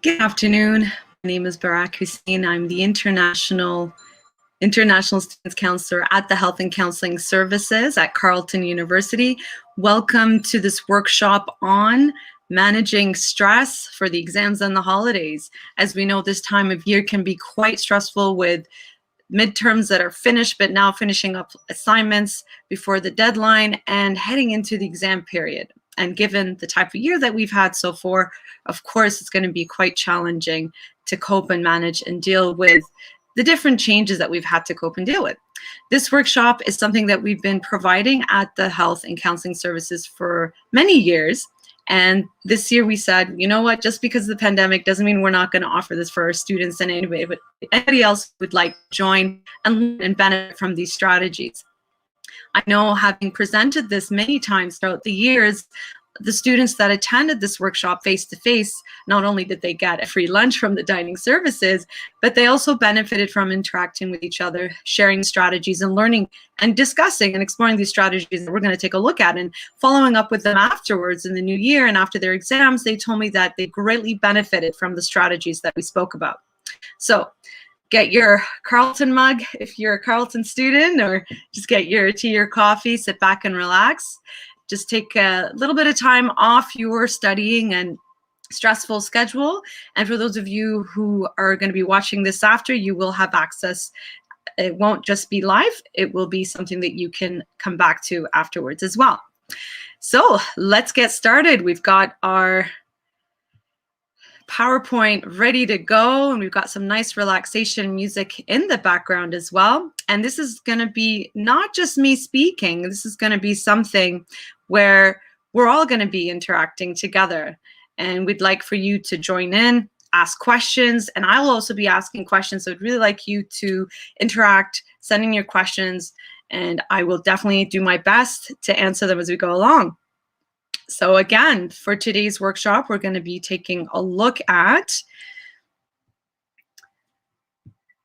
Good afternoon. My name is Berak Hussain. I'm the International Students Counselor at the Health and Counselling Services at Carleton University. Welcome to this workshop on managing stress for the exams and the holidays. As we know, this time of year can be quite stressful with midterms that are finished, but now finishing up assignments before the deadline and heading into the exam period. And given the type of year that we've had so far, of course, it's going to be quite challenging to cope and manage and deal with the different changes that we've had to cope and deal with. This workshop is something that we've been providing at the Health and Counselling Services for many years. And this year we said, you know what, just because of the pandemic doesn't mean we're not going to offer this for our students and anybody, but anybody else would like to join and benefit from these strategies. I know, having presented this many times throughout the years, the students that attended this workshop face-to-face, not only did they get a free lunch from the dining services, but they also benefited from interacting with each other, sharing strategies and learning and discussing and exploring these strategies that we're going to take a look at. And following up with them afterwards in the new year and after their exams, they told me that they greatly benefited from the strategies that we spoke about. So get your Carleton mug if you're a Carleton student, or just get your tea or coffee, sit back and relax. Just take a little bit of time off your studying and stressful schedule. And for those of you who are going to be watching this after, you will have access. It won't just be live. It will be something that you can come back to afterwards as well. So let's get started. We've got our PowerPoint ready to go, and we've got some nice relaxation music in the background as well. And this is going to be not just me speaking. This is going to be something where we're all going to be interacting together. And we'd like for you to join in, ask questions, and I will also be asking questions. So I'd really like you to interact, send in your questions, and I will definitely do my best to answer them as we go along. So again, for today's workshop, we're going to be taking a look at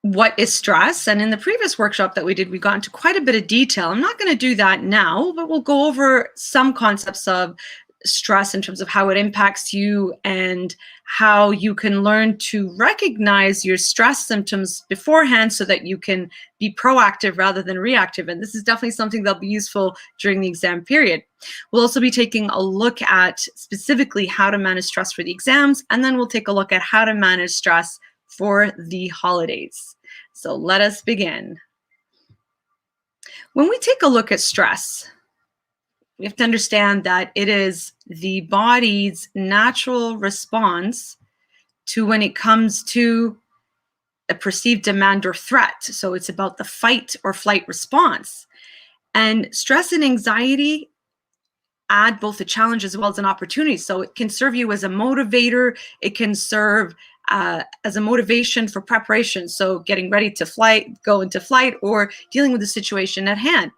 what is stress. And in the previous workshop that we did, we got into quite a bit of detail. I'm not going to do that now, but we'll go over some concepts of stress in terms of how it impacts you and how you can learn to recognize your stress symptoms beforehand so that you can be proactive rather than reactive. And this is definitely something that'll be useful during the exam period. We'll also be taking a look at specifically how to manage stress for the exams, and then we'll take a look at how to manage stress for the holidays. So let us begin. When we take a look at stress, we have to understand that it is the body's natural response to when it comes to a perceived demand or threat. So it's about the fight or flight response. And stress and anxiety add both a challenge as well as an opportunity. So it can serve you as a motivator. It can serve as a motivation for preparation. So getting ready to go into flight, or dealing with the situation at hand.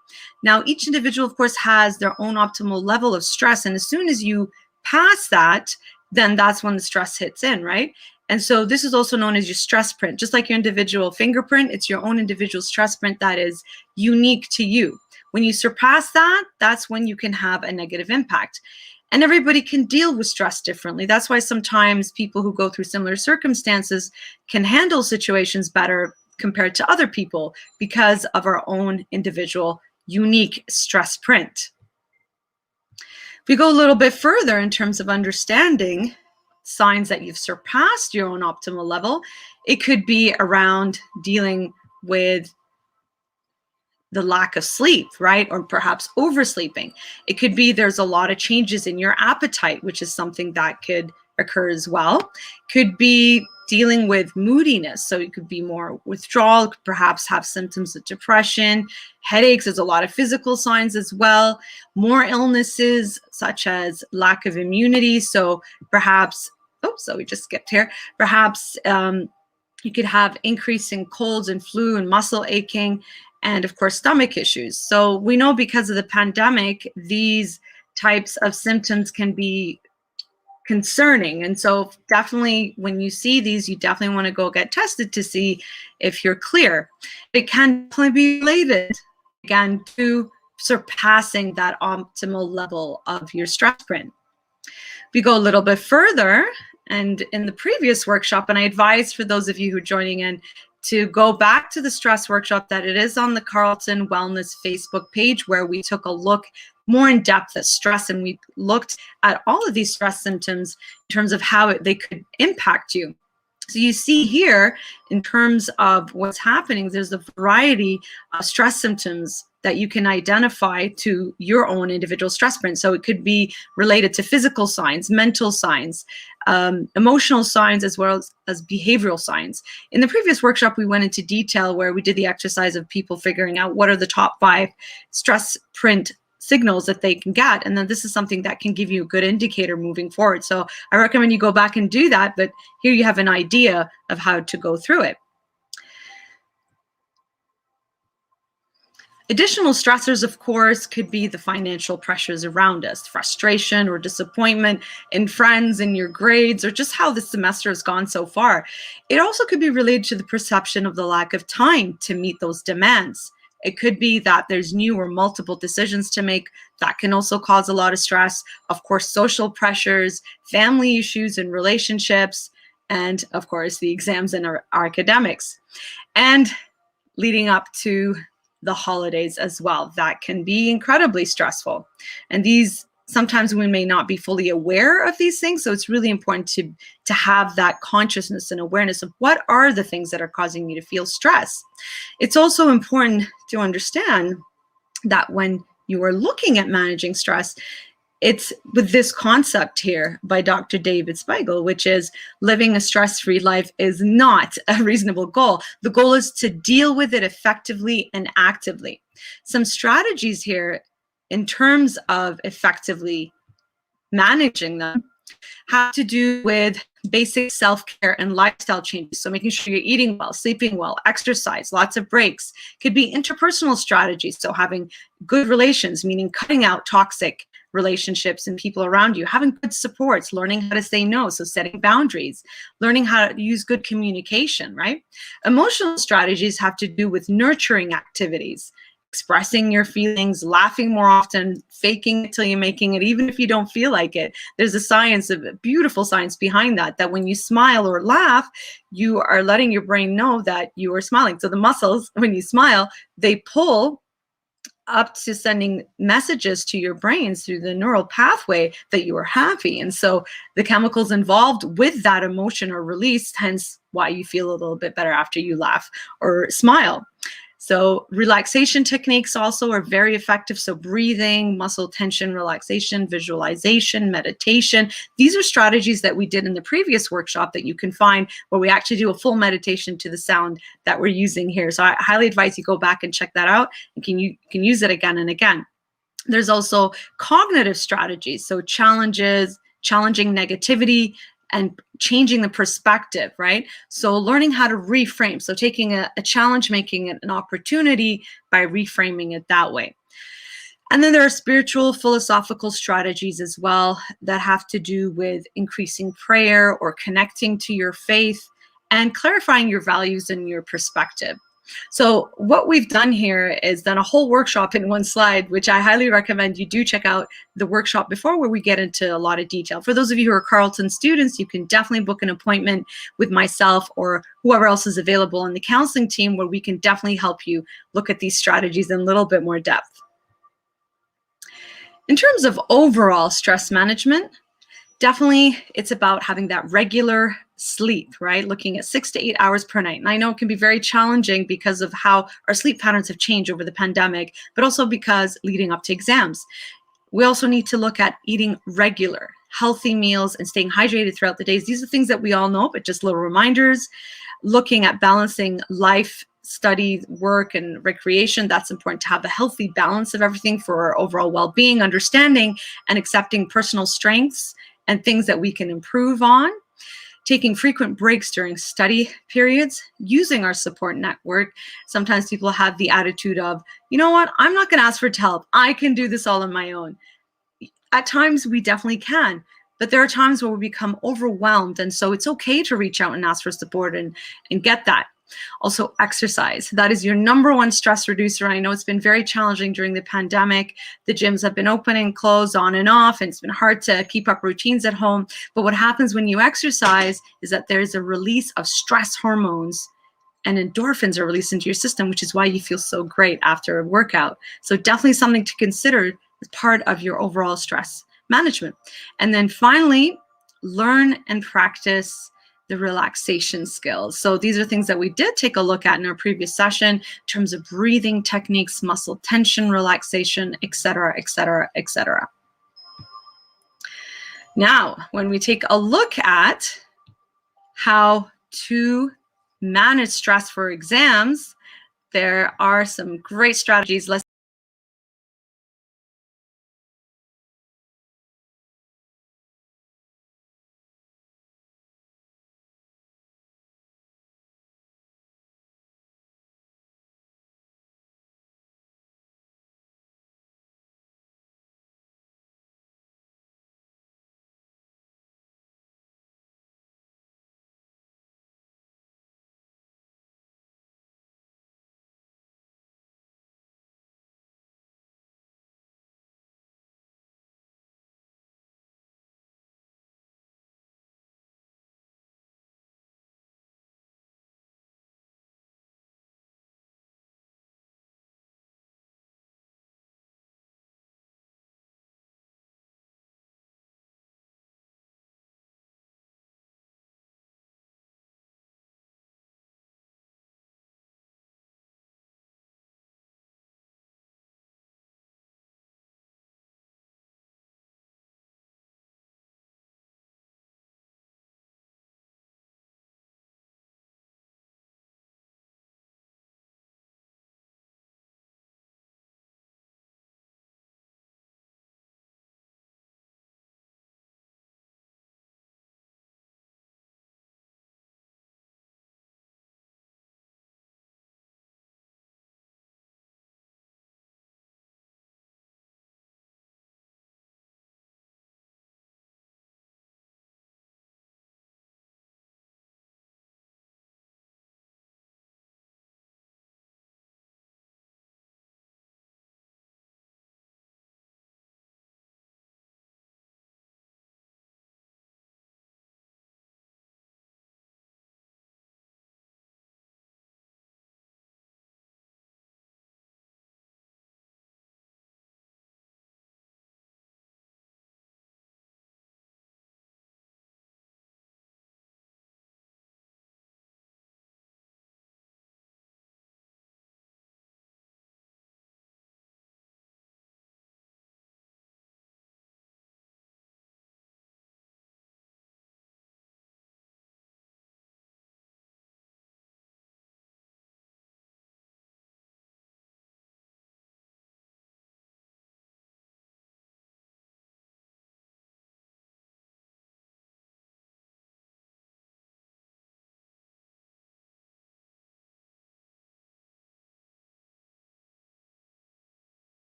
Now, each individual, of course, has their own optimal level of stress. And as soon as you pass that, then that's when the stress hits in, right? And so this is also known as your stress print. Just like your individual fingerprint, it's your own individual stress print that is unique to you. When you surpass that, that's when you can have a negative impact. And everybody can deal with stress differently. That's why sometimes people who go through similar circumstances can handle situations better compared to other people because of our own individual unique stress print. If we go a little bit further in terms of understanding signs that you've surpassed your own optimal level, it could be around dealing with the lack of sleep, right? Or perhaps oversleeping. It could be there's a lot of changes in your appetite, which is something that could occur as well. Could be dealing with moodiness. So you could be more withdrawal, perhaps have symptoms of depression, headaches. There's a lot of physical signs as well. More illnesses such as lack of immunity. So perhaps, we just skipped here. Perhaps you could have increasing colds and flu and muscle aching, and of course, stomach issues. So we know because of the pandemic, these types of symptoms can be concerning. And so definitely when you see these, you definitely want to go get tested to see if you're clear. It can definitely be related, again, to surpassing that optimal level of your stress print. We go a little bit further And in the previous workshop, and I advise for those of you who are joining in to go back to the stress workshop, that it is on the Carleton Wellness Facebook page, where we took a look more in depth at stress, and we looked at all of these stress symptoms in terms of how they could impact you. So you see here, in terms of what's happening, there's a variety of stress symptoms that you can identify to your own individual stress print. So it could be related to physical signs, mental signs, emotional signs, as well as behavioral signs. In the previous workshop, we went into detail where we did the exercise of people figuring out what are the top 5 stress print signals that they can get. And then this is something that can give you a good indicator moving forward. So I recommend you go back and do that, but here you have an idea of how to go through it. Additional stressors, of course, could be the financial pressures around us, frustration or disappointment in friends, in your grades, or just how the semester has gone so far. It also could be related to the perception of the lack of time to meet those demands. It could be that there's new or multiple decisions to make. That can also cause a lot of stress. Of course, social pressures, family issues and relationships, and of course, the exams and our academics. And leading up to the holidays as well, that can be incredibly stressful. And these, sometimes we may not be fully aware of these things. So it's really important to have that consciousness and awareness of what are the things that are causing you to feel stress. It's also important to understand that when you are looking at managing stress, it's with this concept here by Dr. David Spiegel, which is living a stress-free life is not a reasonable goal. The goal is to deal with it effectively and actively. Some strategies here in terms of effectively managing them have to do with basic self-care and lifestyle changes. So making sure you're eating well, sleeping well, exercise, lots of breaks. Could be interpersonal strategies. So having good relations, meaning cutting out toxic relationships and people around you, having good supports, learning how to say no, so setting boundaries, learning how to use good communication, right? Emotional strategies have to do with nurturing activities, expressing your feelings, laughing more often, faking it till you're making it, even if you don't feel like it. There's a science, a beautiful science behind that, that when you smile or laugh, you are letting your brain know that you are smiling. So the muscles, when you smile, they pull up to sending messages to your brains through the neural pathway that you are happy. And so the chemicals involved with that emotion are released, hence why you feel a little bit better after you laugh or smile. So relaxation techniques also are very effective. So breathing, muscle tension, relaxation, visualization, meditation. These are strategies that we did in the previous workshop that you can find where we actually do a full meditation to the sound that we're using here. So I highly advise you go back and check that out, and you can use it again and again. There's also cognitive strategies. So challenging negativity, and changing the perspective, right? So learning how to reframe. So taking a challenge, making it an opportunity by reframing it that way. And then there are spiritual, philosophical strategies as well that have to do with increasing prayer or connecting to your faith and clarifying your values and your perspective. So what we've done here is done a whole workshop in one slide, which I highly recommend you do check out the workshop before, where we get into a lot of detail. For those of you who are Carleton students, you can definitely book an appointment with myself or whoever else is available in the counseling team, where we can definitely help you look at these strategies in a little bit more depth. In terms of overall stress management, definitely it's about having that regular sleep, right? Looking at 6 to 8 hours per night. And I know it can be very challenging because of how our sleep patterns have changed over the pandemic, but also because leading up to exams. We also need to look at eating regular, healthy meals and staying hydrated throughout the days. These are things that we all know, but just little reminders. Looking at balancing life, study, work, and recreation. That's important to have a healthy balance of everything for our overall well-being, understanding and accepting personal strengths and things that we can improve on. Taking frequent breaks during study periods, using our support network. Sometimes people have the attitude of, you know what, I'm not going to ask for help. I can do this all on my own. At times we definitely can, but there are times where we become overwhelmed. And so it's okay to reach out and ask for support and get that. Also, exercise. That is your number one stress reducer. I know it's been very challenging during the pandemic. The gyms have been open and closed on and off, and it's been hard to keep up routines at home. But what happens when you exercise is that there's a release of stress hormones, and endorphins are released into your system, which is why you feel so great after a workout. So definitely something to consider as part of your overall stress management. And then finally, learn and practice the relaxation skills. So these are things that we did take a look at in our previous session in terms of breathing techniques, muscle tension, relaxation, etc., etc., etc. Now, when we take a look at how to manage stress for exams, there are some great strategies. Let's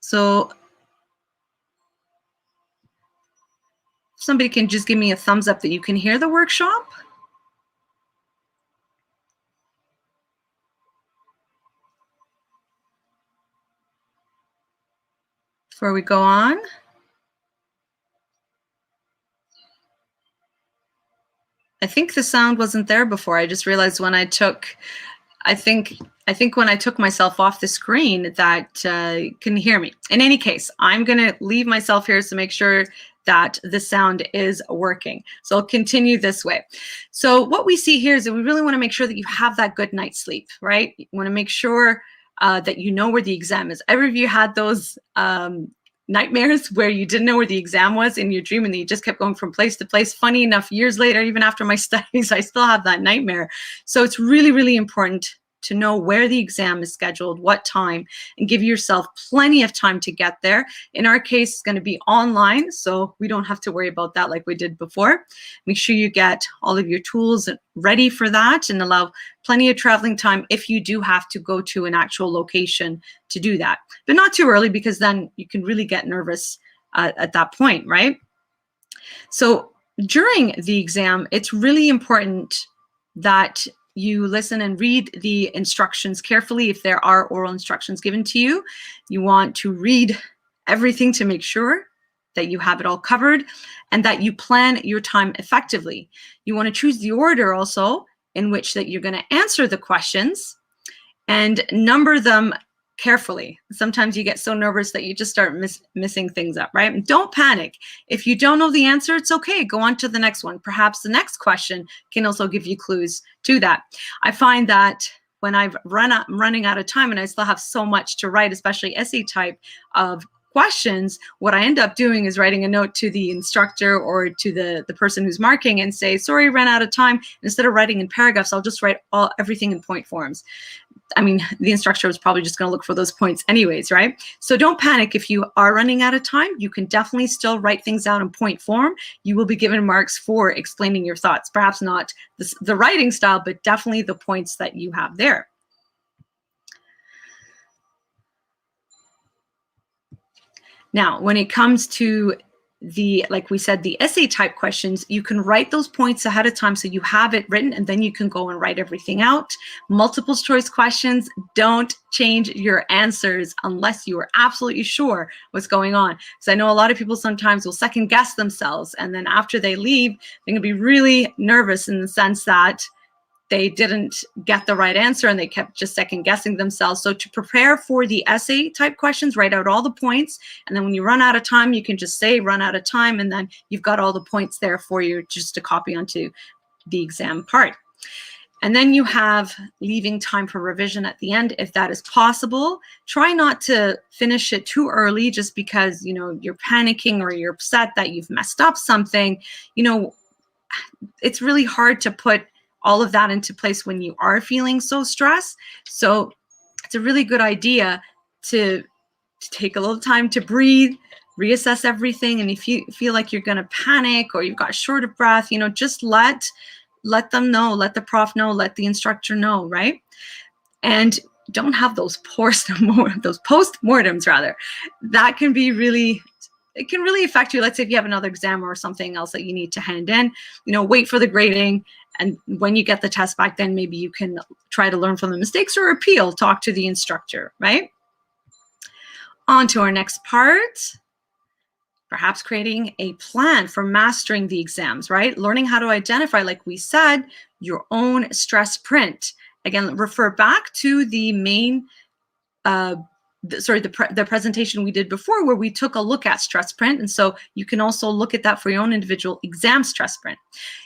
So somebody can just give me a thumbs up that you can hear the workshop. Before we go on. I think the sound wasn't there before. I just realized when I took, I think when I took myself off the screen that you can hear me. In any case, I'm going to leave myself here to make sure that the sound is working. So I'll continue this way. So what we see here is that we really want to make sure that you have that good night's sleep, right? You want to make sure that you know where the exam is. Every of you had those nightmares where you didn't know where the exam was in your dream and you just kept going from place to place. Funny enough, years later, even after my studies, I still have that nightmare. So it's really, really important to know where the exam is scheduled, what time, and give yourself plenty of time to get there. In our case, it's going to be online, so we don't have to worry about that like we did before. Make sure you get all of your tools ready for that and allow plenty of traveling time if you do have to go to an actual location to do that. But not too early, because then you can really get nervous at that point, right? So during the exam, it's really important that you listen and read the instructions carefully. If there are oral instructions given to you, you want to read everything to make sure that you have it all covered and that you plan your time effectively. You want to choose the order also in which that you're going to answer the questions and number them carefully. Sometimes you get so nervous that you just start missing things up, right? Don't panic. If you don't know the answer, it's okay. Go on to the next one. Perhaps the next question can also give you clues to that. I find that when I'm running out of time and I still have so much to write, especially essay type of questions, what I end up doing is writing a note to the instructor or to the person who's marking and say, sorry, ran out of time. Instead of writing in paragraphs, I'll just write everything in point forms. I mean, the instructor was probably just going to look for those points anyways, right? So don't panic if you are running out of time. You can definitely still write things out in point form. You will be given marks for explaining your thoughts. Perhaps not the writing style, but definitely the points that you have there. Now, when it comes to like we said, the essay type questions, you can write those points ahead of time so you have it written and then you can go and write everything out. Multiple choice questions, don't change your answers unless you are absolutely sure what's going on. Because I know a lot of people sometimes will second guess themselves, and then after they leave, they're gonna be really nervous in the sense that they didn't get the right answer and they kept just second guessing themselves. So to prepare for the essay type questions, write out all the points. And then when you run out of time, you can just say run out of time. And then you've got all the points there for you just to copy onto the exam part. And then you have leaving time for revision at the end, if that is possible. Try not to finish it too early just because, you know, you're panicking or you're upset that you've messed up something. You know, it's really hard to put all of that into place when you are feeling so stressed. So it's a really good idea to take a little time to breathe, reassess everything. And if you feel like you're going to panic or you've got short of breath, you know, just let them know, let the prof know, let the instructor know, right? And don't have those post-mortems rather. That can be really, it can really affect you. Let's say if you have another exam or something else that you need to hand in, you know, wait for the grading. And when you get the test back, then maybe you can try to learn from the mistakes or appeal, talk to the instructor, right? On to our next part. Perhaps creating a plan for mastering the exams, right? Learning how to identify, like we said, your own stress print. Again, refer back to the main the presentation we did before where we took a look at stress print. And so you can also look at that for your own individual exam stress print.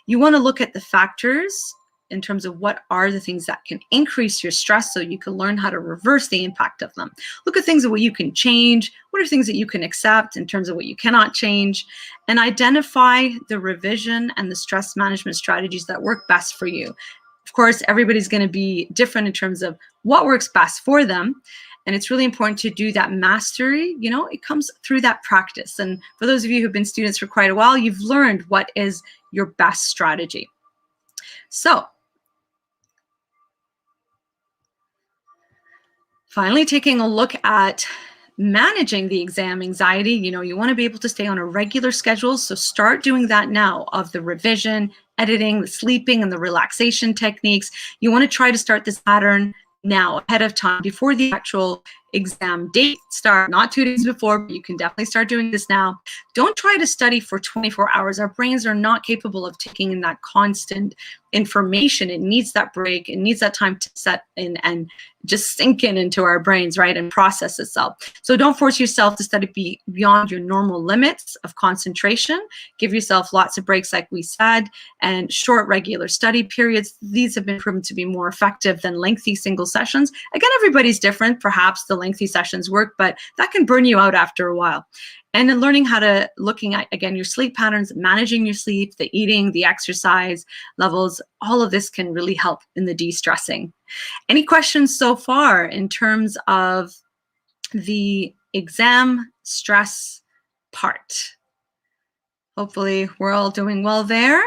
You want to look at the factors in terms of what are the things that can increase your stress so you can learn how to reverse the impact of them. Look at things that what you can change, what are things that you can accept in terms of what you cannot change, and identify the revision and the stress management strategies that work best for you. Of course, everybody's going to be different in terms of what works best for them. And it's really important to do that mastery. You know, it comes through that practice. And for those of you who've been students for quite a while, you've learned what is your best strategy. So finally, taking a look at managing the exam anxiety, you want to be able to stay on a regular schedule. So start doing that now, of the revision, editing, the sleeping, and the relaxation techniques. You want to try to start this pattern now, ahead of time, before the actual exam date start, not 2 days before, but you can definitely start doing this now. Don't try to study for 24 hours. Our brains are not capable of taking in that constant information. It needs that break. It needs that time to set in and just sink into our brains, right, and process itself. So don't force yourself to study beyond your normal limits of concentration. Give yourself lots of breaks, like we said, and short regular study periods. These have been proven to be more effective than lengthy single sessions. Again, everybody's different. Perhaps the lengthy sessions work, but that can burn you out after a while. And then looking at, again, your sleep patterns, managing your sleep, the eating, the exercise levels, all of this can really help in the de-stressing. Any questions so far in terms of the exam stress part? Hopefully we're all doing well there.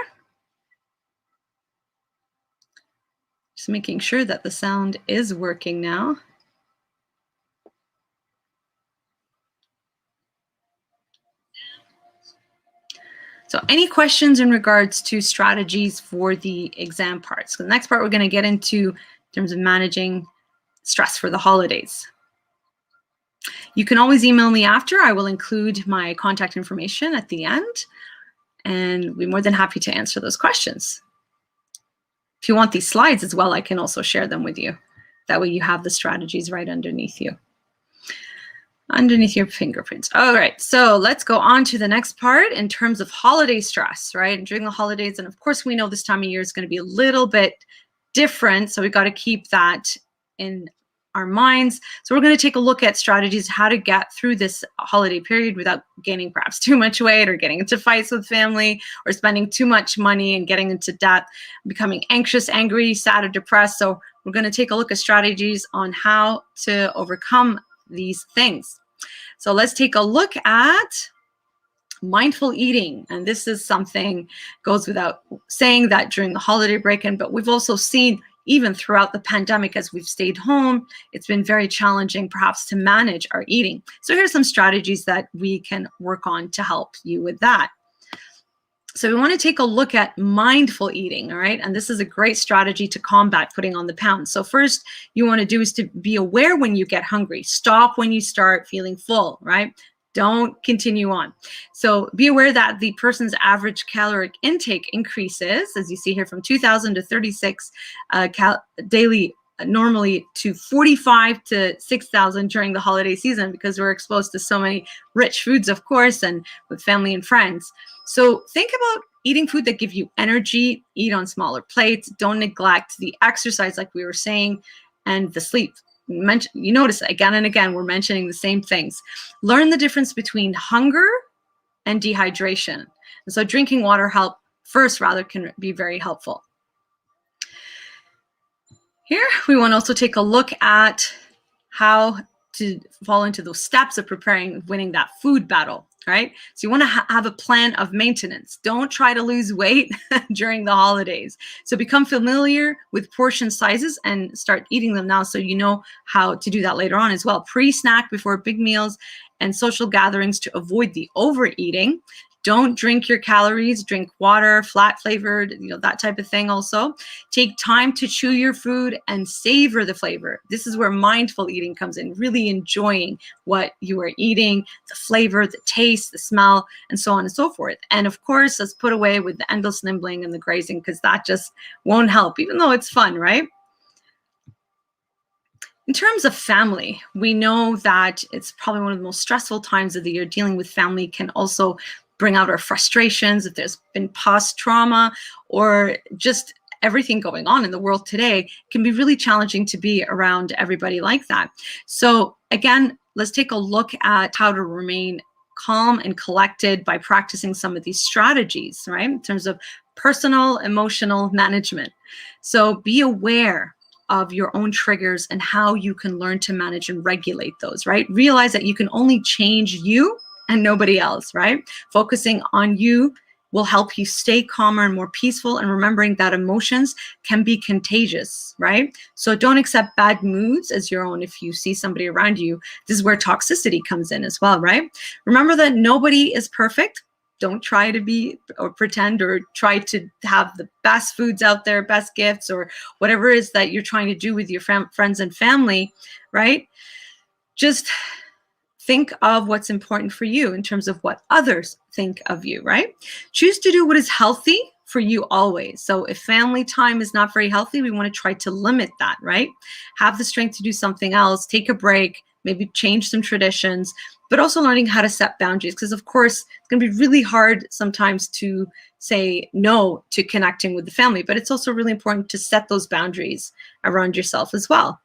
Just making sure that the sound is working now. So any questions in regards to strategies for the exam parts? So the next part we're going to get into in terms of managing stress for the holidays. You can always email me after. I will include my contact information at the end, and we're more than happy to answer those questions. If you want these slides as well, I can also share them with you. That way you have the strategies right underneath you. Underneath your fingerprints. All right, so let's go on to the next part in terms of holiday stress, right? During the holidays, and of course we know this time of year is going to be a little bit different, so we've got to keep that in our minds. So we're going to take a look at strategies how to get through this holiday period without gaining perhaps too much weight, or getting into fights with family, or spending too much money and getting into debt, becoming anxious, angry, sad, or depressed. So we're going to take a look at strategies on how to overcome these things. So let's take a look at mindful eating. And this is something goes without saying that during the holiday break-in, but we've also seen even throughout the pandemic, as we've stayed home, it's been very challenging perhaps to manage our eating. So here's some strategies that we can work on to help you with that. So we want to take a look at mindful eating, all right? And this is a great strategy to combat putting on the pounds. So first you want to do is to be aware when you get hungry. Stop when you start feeling full, right? Don't continue on. So be aware that the person's average caloric intake increases, as you see here, from 2,000 to 36 daily, normally to 45 to 6,000 during the holiday season, because we're exposed to so many rich foods, of course, and with family and friends. So think about eating food that give you energy, eat on smaller plates, don't neglect the exercise like we were saying, and the sleep. You notice again and again, we're mentioning the same things. Learn the difference between hunger and dehydration. And so drinking water can be very helpful. Here, we want to also take a look at how to fall into those steps of winning that food battle, right? So you want to have a plan of maintenance. Don't try to lose weight during the holidays. So become familiar with portion sizes and start eating them now, so you know how to do that later on as well. Pre-snack before big meals and social gatherings to avoid the overeating. Don't drink your calories, drink water, flat flavored, that type of thing also. Take time to chew your food and savor the flavor. This is where mindful eating comes in, really enjoying what you are eating, the flavor, the taste, the smell, and so on and so forth. And of course, let's put away with the endless nibbling and the grazing, because that just won't help, even though it's fun, right? In terms of family, we know that it's probably one of the most stressful times of the year. Dealing with family can also bring out our frustrations. If there's been past trauma or just everything going on in the world today, it can be really challenging to be around everybody like that. So again, let's take a look at how to remain calm and collected by practicing some of these strategies, right? In terms of personal, emotional management. So be aware of your own triggers and how you can learn to manage and regulate those, right? Realize that you can only change you and nobody else, right? Focusing on you will help you stay calmer and more peaceful, and remembering that emotions can be contagious, right? So don't accept bad moods as your own if you see somebody around you. This is where toxicity comes in as well, right? Remember that nobody is perfect. Don't try to be or pretend or try to have the best foods out there, best gifts, or whatever it is that you're trying to do with your friends and family, right? Just think of what's important for you in terms of what others think of you, right? Choose to do what is healthy for you always. So if family time is not very healthy, we want to try to limit that, right? Have the strength to do something else, take a break, maybe change some traditions, but also learning how to set boundaries. Because of course, it's going to be really hard sometimes to say no to connecting with the family, but it's also really important to set those boundaries around yourself as well.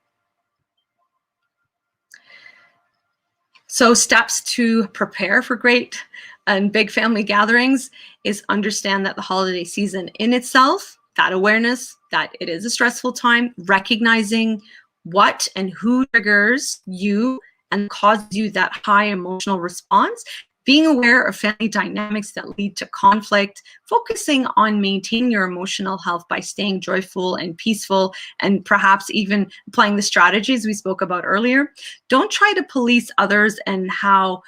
So steps to prepare for great and big family gatherings is understand that the holiday season in itself, that awareness that it is a stressful time, recognizing what and who triggers you and causes you that high emotional response, being aware of family dynamics that lead to conflict, focusing on maintaining your emotional health by staying joyful and peaceful, and perhaps even applying the strategies we spoke about earlier. Don't try to police others and how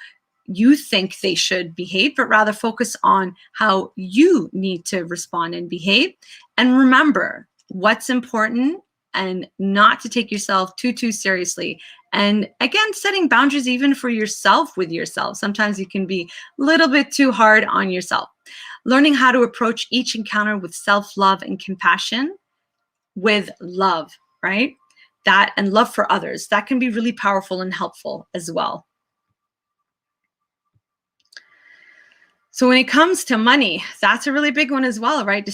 you think they should behave, but rather focus on how you need to respond and behave. And remember what's important and not to take yourself too seriously. And again, setting boundaries even for yourself with yourself. Sometimes you can be a little bit too hard on yourself. Learning how to approach each encounter with self-love and compassion with love, right? That and love for others. That can be really powerful and helpful as well. So when it comes to money, that's a really big one as well, right?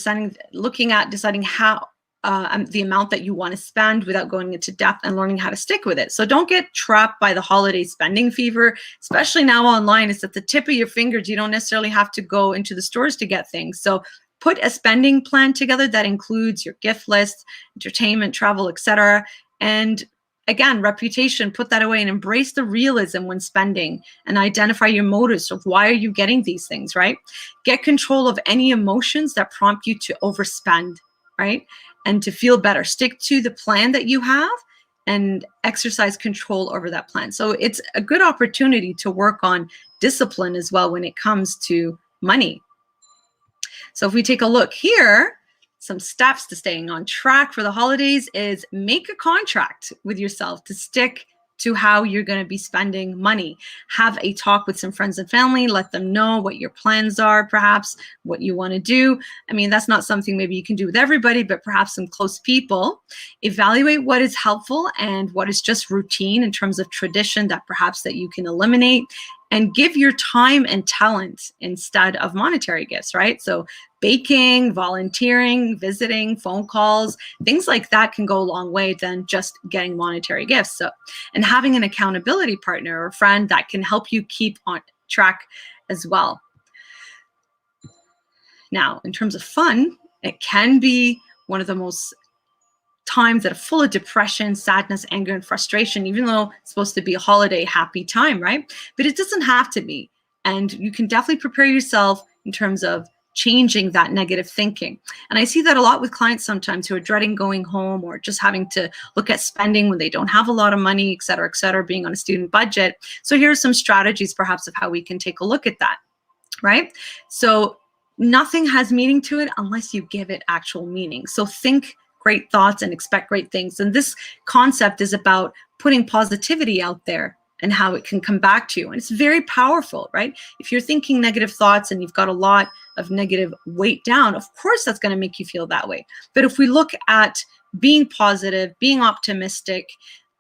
Looking at deciding how the amount that you want to spend without going into depth and learning how to stick with it. So don't get trapped by the holiday spending fever, especially now online. It's at the tip of your fingers. You don't necessarily have to go into the stores to get things. So put a spending plan together that includes your gift list, entertainment, travel, etc. And again, reputation, put that away and embrace the realism when spending and identify your motives of why are you getting these things, right? Get control of any emotions that prompt you to overspend, right? And to feel better. Stick to the plan that you have and exercise control over that plan. So it's a good opportunity to work on discipline as well when it comes to money. So if we take a look here, some steps to staying on track for the holidays is make a contract with yourself to stick to how you're going to be spending money. Have a talk with some friends and family, let them know what your plans are, perhaps what you want to do. I mean, that's not something maybe you can do with everybody, but perhaps some close people. Evaluate what is helpful and what is just routine in terms of tradition that perhaps that you can eliminate, and give your time and talent instead of monetary gifts, right? So baking, volunteering, visiting, phone calls, things like that can go a long way than just getting monetary gifts. So, and having an accountability partner or friend that can help you keep on track as well. Now, in terms of fun, it can be one of the most times that are full of depression, sadness, anger, and frustration, even though it's supposed to be a holiday happy time, right? But it doesn't have to be. And you can definitely prepare yourself in terms of changing that negative thinking. And I see that a lot with clients sometimes who are dreading going home or just having to look at spending when they don't have a lot of money, et cetera, being on a student budget. So here are some strategies perhaps of how we can take a look at that, right? So nothing has meaning to it unless you give it actual meaning. So think great thoughts and expect great things. And this concept is about putting positivity out there and how it can come back to you. And it's very powerful, right? If you're thinking negative thoughts and you've got a lot of negative weight down, of course that's going to make you feel that way. But if we look at being positive, being optimistic,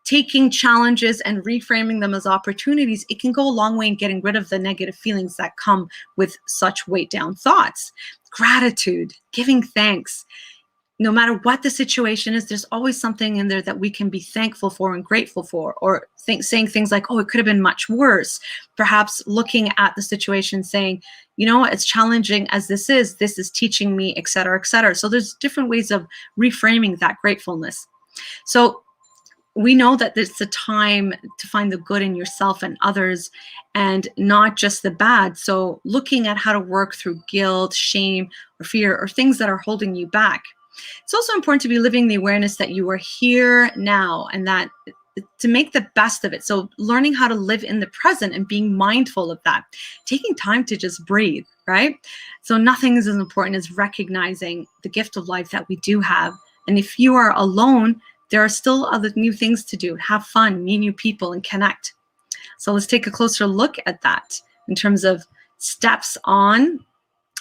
taking challenges and reframing them as opportunities, it can go a long way in getting rid of the negative feelings that come with such weight down thoughts. Gratitude, giving thanks. No matter what the situation is, there's always something in there that we can be thankful for and grateful for, or saying things like, oh, it could have been much worse. Perhaps looking at the situation saying, you know what, as challenging as this is teaching me, et cetera, et cetera. So there's different ways of reframing that gratefulness. So we know that it's a time to find the good in yourself and others and not just the bad. So looking at how to work through guilt, shame, or fear, or things that are holding you back. It's also important to be living the awareness that you are here now and that to make the best of it. So learning how to live in the present and being mindful of that, taking time to just breathe, right? So nothing is as important as recognizing the gift of life that we do have. And if you are alone, there are still other new things to do. Have fun, meet new people, and connect. So let's take a closer look at that in terms of steps on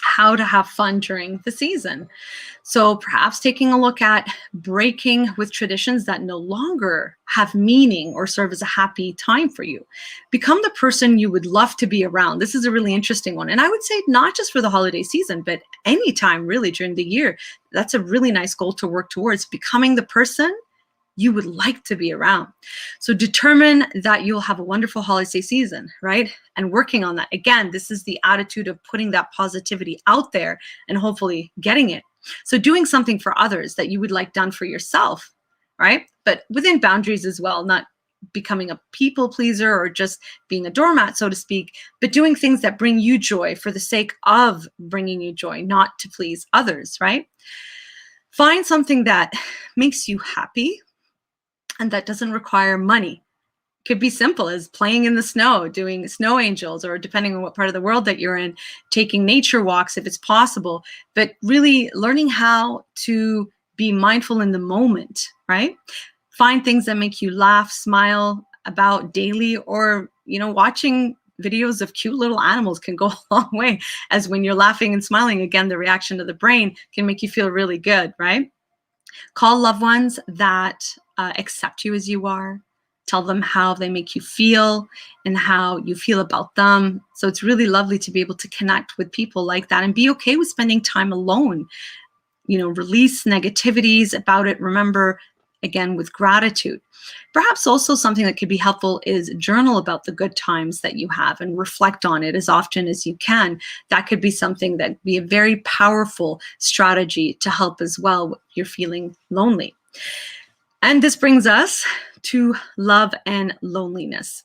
how to have fun during the season. So perhaps taking a look at breaking with traditions that no longer have meaning or serve as a happy time for you. Become the person you would love to be around. This is a really interesting one. And I would say not just for the holiday season, but any time really during the year. That's a really nice goal to work towards, becoming the person you would like to be around. So determine that you'll have a wonderful holiday season, right? And working on that. Again, this is the attitude of putting that positivity out there and hopefully getting it. So doing something for others that you would like done for yourself, right? But within boundaries as well, not becoming a people pleaser or just being a doormat, so to speak, but doing things that bring you joy for the sake of bringing you joy, not to please others, right? Find something that makes you happy and that doesn't require money. It could be simple as playing in the snow, doing snow angels, or depending on what part of the world that you're in, taking nature walks if it's possible, but really learning how to be mindful in the moment, right? Find things that make you laugh, smile about daily, or, watching videos of cute little animals can go a long way, as when you're laughing and smiling, again, the reaction of the brain can make you feel really good, right? Call loved ones that accept you as you are. Tell them how they make you feel and how you feel about them. So it's really lovely to be able to connect with people like that and be okay with spending time alone. Release negativities about it. Remember, again, with gratitude. Perhaps also something that could be helpful is journal about the good times that you have and reflect on it as often as you can. That could be something that be a very powerful strategy to help as well if you're feeling lonely. And this brings us to love and loneliness.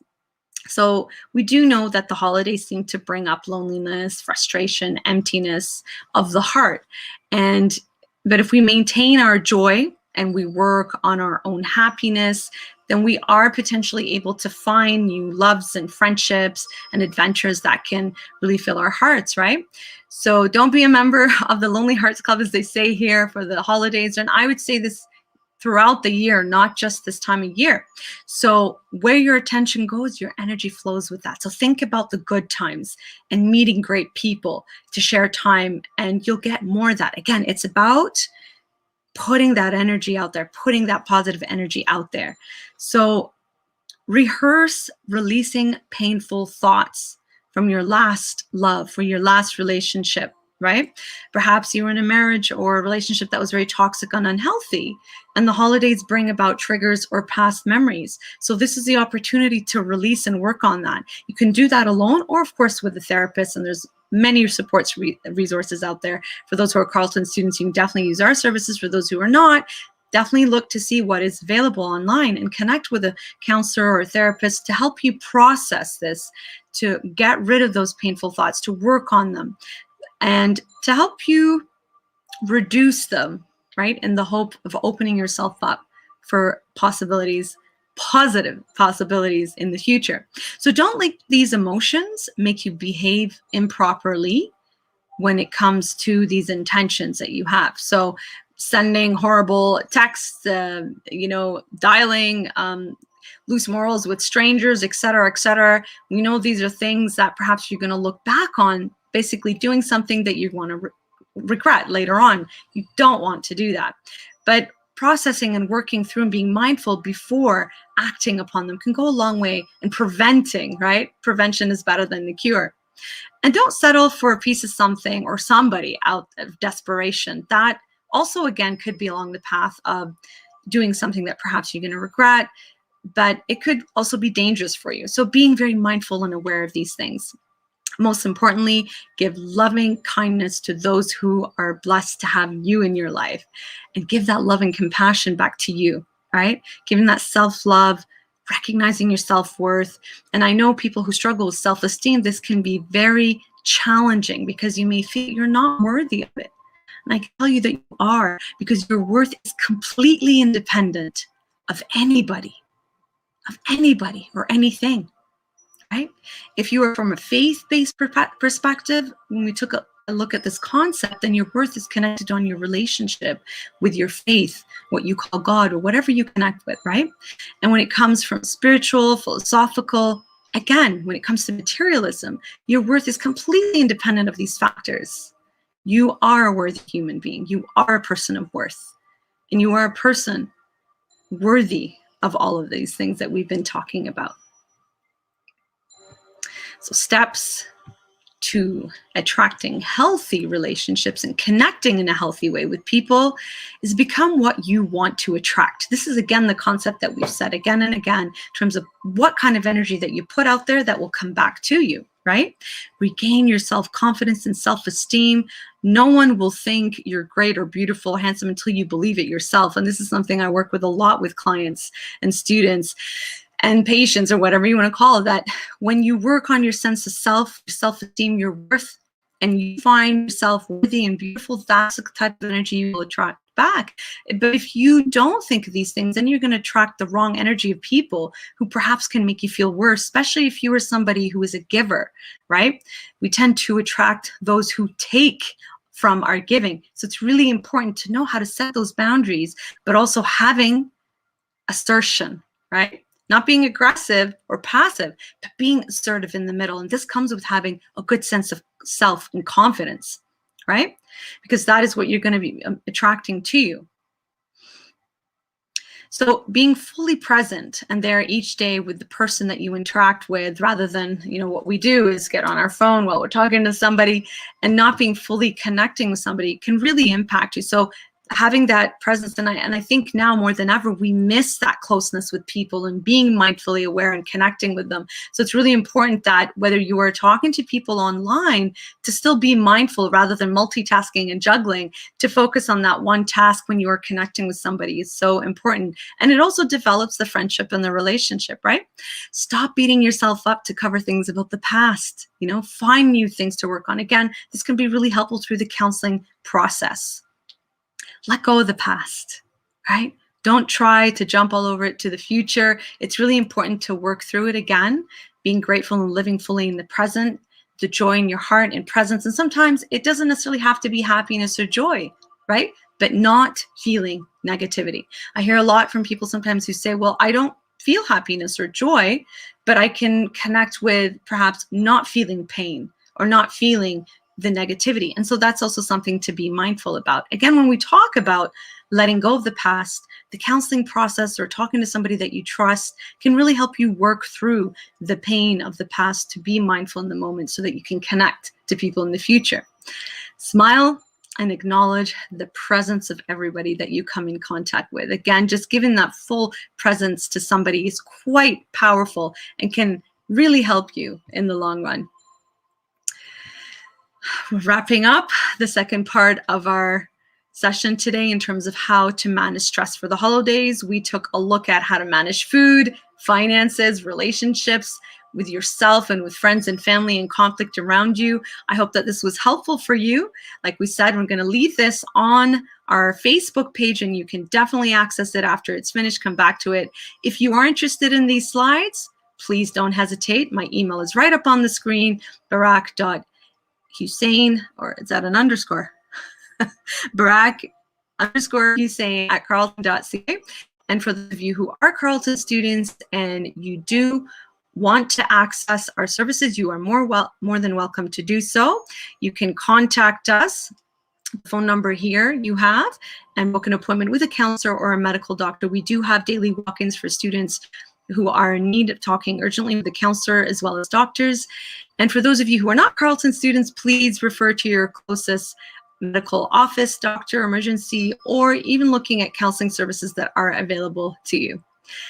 So we do know that the holidays seem to bring up loneliness, frustration, emptiness of the heart. But if we maintain our joy and we work on our own happiness, then we are potentially able to find new loves and friendships and adventures that can really fill our hearts, right? So don't be a member of the Lonely Hearts Club, as they say here, for the holidays. And I would say this throughout the year, not just this time of year. So where your attention goes, your energy flows with that. So think about the good times and meeting great people to share time, and you'll get more of that. Again, it's about putting that energy out there, putting that positive energy out there. So rehearse releasing painful thoughts from your last love, for your last relationship, right? Perhaps you were in a marriage or a relationship that was very toxic and unhealthy, and the holidays bring about triggers or past memories. So this is the opportunity to release and work on that. You can do that alone, or of course with a therapist, and there's many supports resources out there. For those who are Carleton students, you can definitely use our services. For those who are not, definitely look to see what is available online and connect with a counselor or a therapist to help you process this, to get rid of those painful thoughts, to work on them, and to help you reduce them, right? In the hope of opening yourself up for possibilities, positive possibilities in the future. So don't let these emotions make you behave improperly when it comes to these intentions that you have. So sending horrible texts, dialing loose morals with strangers, et cetera, et cetera. We know these are things that perhaps you're going to look back on, basically doing something that you want to regret later on. You don't want to do that. But processing and working through and being mindful before acting upon them can go a long way in preventing, right? Prevention is better than the cure. And don't settle for a piece of something or somebody out of desperation. That also, again, could be along the path of doing something that perhaps you're going to regret, but it could also be dangerous for you. So being very mindful and aware of these things. Most importantly, give loving kindness to those who are blessed to have you in your life, and give that love and compassion back to you, right? Giving that self-love, recognizing your self-worth. And I know people who struggle with self-esteem, this can be very challenging because you may feel you're not worthy of it. And I can tell you that you are, because your worth is completely independent of anybody or anything, right? If you are from a faith-based perspective, when we took a look at this concept, then your worth is connected on your relationship with your faith, what you call God, or whatever you connect with, right? And when it comes from spiritual, philosophical, again, when it comes to materialism, your worth is completely independent of these factors. You are a worthy human being. You are a person of worth. And you are a person worthy of all of these things that we've been talking about. So steps to attracting healthy relationships and connecting in a healthy way with people is become what you want to attract. This is, again, the concept that we've said again and again in terms of what kind of energy that you put out there that will come back to you, right? Regain your self-confidence and self-esteem. No one will think you're great or beautiful or handsome until you believe it yourself. And this is something I work with a lot with clients and students and patients, or whatever you want to call it, that when you work on your sense of self, self-esteem, your worth, and you find yourself worthy and beautiful, that's the type of energy you will attract back. But if you don't think of these things, then you're going to attract the wrong energy of people who perhaps can make you feel worse, especially if you are somebody who is a giver, right? We tend to attract those who take from our giving. So it's really important to know how to set those boundaries, but also having assertion, right? Not being aggressive or passive, but being assertive in the middle. And this comes with having a good sense of self and confidence, right? Because that is what you're going to be attracting to you. So being fully present and there each day with the person that you interact with, rather than, what we do is get on our phone while we're talking to somebody, and not being fully connecting with somebody can really impact you. So having that presence, and I think now more than ever, we miss that closeness with people and being mindfully aware and connecting with them. So it's really important that whether you are talking to people online, to still be mindful rather than multitasking and juggling, to focus on that one task when you are connecting with somebody is so important. And it also develops the friendship and the relationship, right? Stop beating yourself up to cover things about the past, find new things to work on. Again, this can be really helpful through the counseling process. Let go of the past, right? Don't try to jump all over it to the future. It's really important to work through it again, being grateful and living fully in the present, the joy in your heart and presence. And sometimes it doesn't necessarily have to be happiness or joy, right? But not feeling negativity. I hear a lot from people sometimes who say, well, I don't feel happiness or joy, but I can connect with perhaps not feeling pain or not feeling the negativity. And so that's also something to be mindful about. Again, when we talk about letting go of the past, the counseling process or talking to somebody that you trust can really help you work through the pain of the past to be mindful in the moment so that you can connect to people in the future. Smile and acknowledge the presence of everybody that you come in contact with. Again, just giving that full presence to somebody is quite powerful and can really help you in the long run. We're wrapping up the second part of our session today in terms of how to manage stress for the holidays. We took a look at how to manage food, finances, relationships with yourself and with friends and family and conflict around you. I hope that this was helpful for you. Like we said, we're going to leave this on our Facebook page and you can definitely access it after it's finished. Come back to it. If you are interested in these slides, please don't hesitate. My email is right up on the screen, Berak.Hussain, or is that an underscore? Berak_Hussain at Carleton.ca. And for those of you who are Carleton students and you do want to access our services, you are more than welcome to do so. You can contact us. The phone number here you have, and book an appointment with a counselor or a medical doctor. We do have daily walk-ins for students who are in need of talking urgently with a counselor as well as doctors. And for those of you who are not Carleton students, please refer to your closest medical office, doctor, emergency, or even looking at counseling services that are available to you.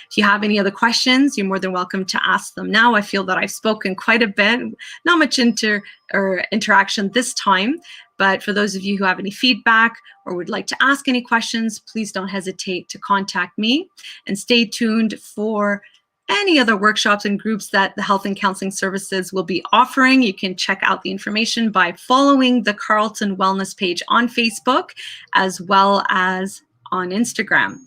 If you have any other questions, you're more than welcome to ask them now. I feel that I've spoken quite a bit, not much interaction this time, but for those of you who have any feedback or would like to ask any questions, please don't hesitate to contact me, and stay tuned for any other workshops and groups that the Health and Counseling Services will be offering. You can check out the information by following the Carleton Wellness page on Facebook as well as on Instagram.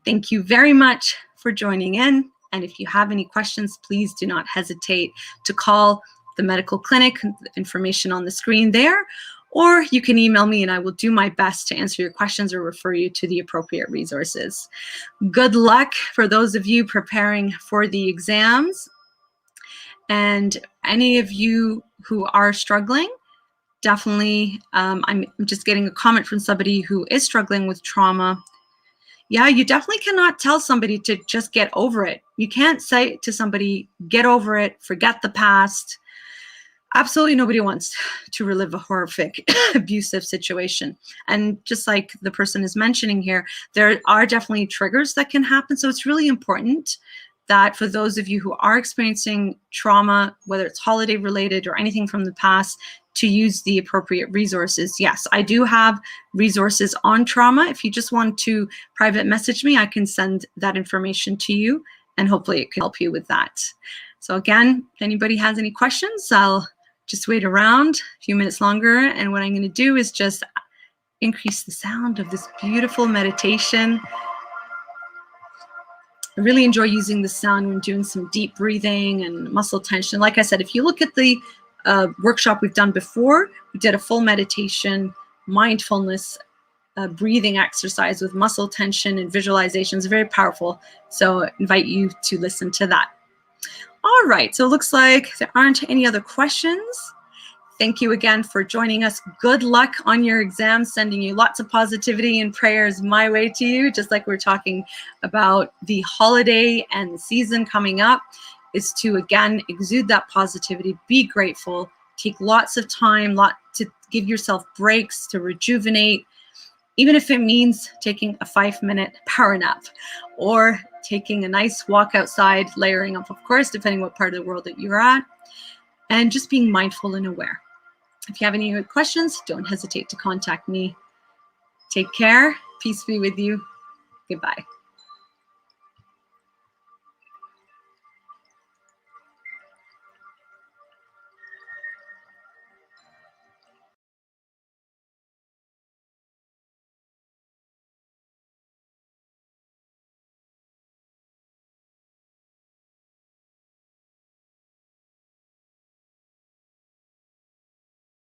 Thank you very much for joining in. And if you have any questions, please do not hesitate to call the medical clinic, information on the screen there, or you can email me and I will do my best to answer your questions or refer you to the appropriate resources. Good luck for those of you preparing for the exams. And any of you who are struggling, definitely, I'm just getting a comment from somebody who is struggling with trauma. Yeah, you definitely cannot tell somebody to just get over it. You can't say to somebody, get over it, forget the past. Absolutely nobody wants to relive a horrific abusive situation. And just like the person is mentioning here, there are definitely triggers that can happen. So it's really important that for those of you who are experiencing trauma, whether it's holiday related or anything from the past, to use the appropriate resources. Yes, I do have resources on trauma. If you just want to private message me, I can send that information to you, and hopefully it can help you with that. So again, if anybody has any questions, I'll just wait around a few minutes longer. And what I'm going to do is just increase the sound of this beautiful meditation. I really enjoy using the sound when doing some deep breathing and muscle tension. Like I said, if you look at the workshop we've done before, we did a full meditation, mindfulness, breathing exercise with muscle tension and visualizations, very powerful. So I invite you to listen to that. All right, so it looks like there aren't any other questions. Thank you again for joining us. Good luck on your exams, sending you lots of positivity and prayers my way to you, just like we're talking about the holiday and the season coming up, is to, again, exude that positivity, be grateful, take lots of time, to give yourself breaks, to rejuvenate, even if it means taking a 5-minute power nap or taking a nice walk outside, layering up, of course, depending what part of the world that you're at, and just being mindful and aware. If you have any questions, don't hesitate to contact me. Take care. Peace be with you. Goodbye.